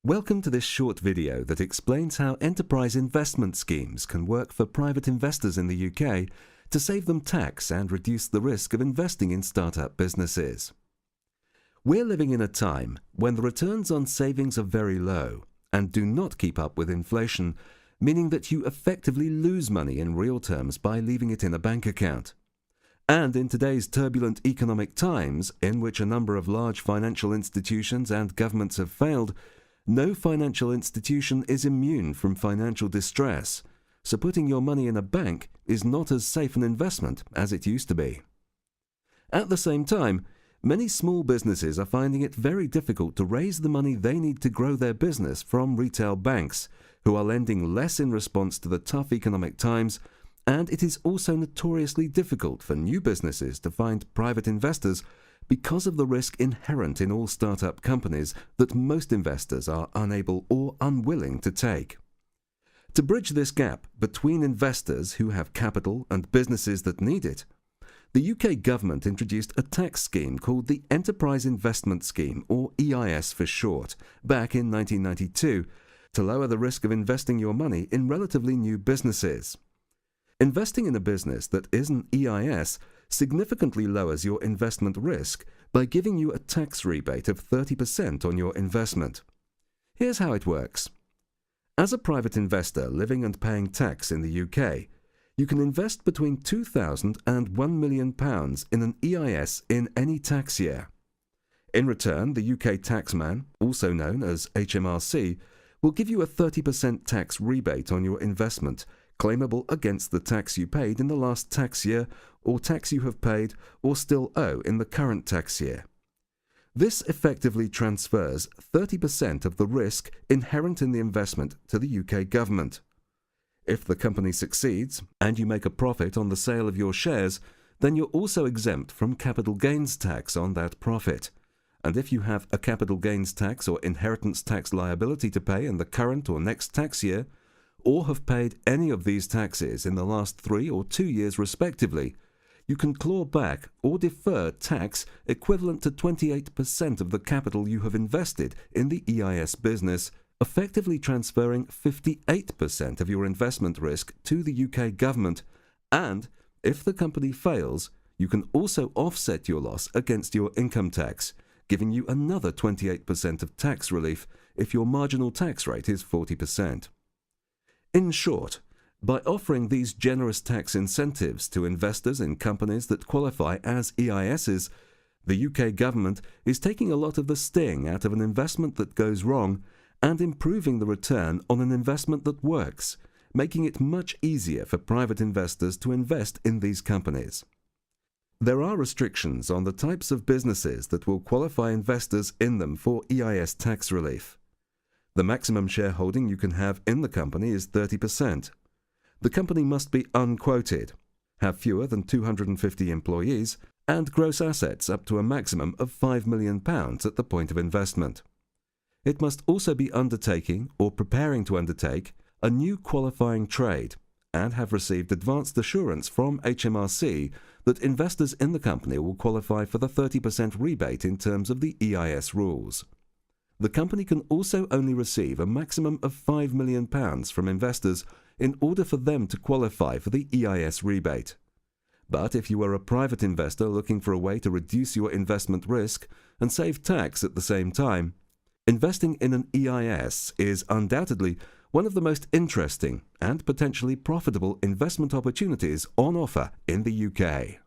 Welcome to this short video that explains how enterprise investment schemes can work for private investors in the UK to save them tax and reduce the risk of investing in startup businesses. We're living in a time when the returns on savings are very low and do not keep up with inflation, meaning that you effectively lose money in real terms by leaving it in a bank account. And in today's turbulent economic times, in which a number of large financial institutions and governments have failed, no financial institution is immune from financial distress, so putting your money in a bank is not as safe an investment as it used to be. At the same time, many small businesses are finding it very difficult to raise the money they need to grow their business from retail banks, who are lending less in response to the tough economic times, and it is also notoriously difficult for new businesses to find private investors because of the risk inherent in all startup companies that most investors are unable or unwilling to take. To bridge this gap between investors who have capital and businesses that need it, the UK government introduced a tax scheme called the Enterprise Investment Scheme, or EIS for short, back in 1992, to lower the risk of investing your money in relatively new businesses. Investing in a business that is an EIS significantly lowers your investment risk by giving you a tax rebate of 30% on your investment. Here's how it works. As a private investor living and paying tax in the UK, you can invest between £2,000 and £1 million in an EIS in any tax year. In return, the UK taxman, also known as HMRC, will give you a 30% tax rebate on your investment, claimable against the tax you paid in the last tax year or tax you have paid or still owe in the current tax year. This effectively transfers 30% of the risk inherent in the investment to the UK government. If the company succeeds and you make a profit on the sale of your shares, then you're also exempt from capital gains tax on that profit. And if you have a capital gains tax or inheritance tax liability to pay in the current or next tax year, or have paid any of these taxes in the last 3 or 2 years respectively, you can claw back or defer tax equivalent to 28% of the capital you have invested in the EIS business, effectively transferring 58% of your investment risk to the UK government. And if the company fails, you can also offset your loss against your income tax, giving you another 28% of tax relief if your marginal tax rate is 40%. In short, by offering these generous tax incentives to investors in companies that qualify as EISs, the UK government is taking a lot of the sting out of an investment that goes wrong and improving the return on an investment that works, making it much easier for private investors to invest in these companies. There are restrictions on the types of businesses that will qualify investors in them for EIS tax relief. The maximum shareholding you can have in the company is 30%. The company must be unquoted, have fewer than 250 employees, and gross assets up to a maximum of £5 million at the point of investment. It must also be undertaking or preparing to undertake a new qualifying trade and have received advanced assurance from HMRC that investors in the company will qualify for the 30% rebate in terms of the EIS rules. The company can also only receive a maximum of £5 million from investors in order for them to qualify for the EIS rebate. But if you are a private investor looking for a way to reduce your investment risk and save tax at the same time, investing in an EIS is undoubtedly one of the most interesting and potentially profitable investment opportunities on offer in the UK.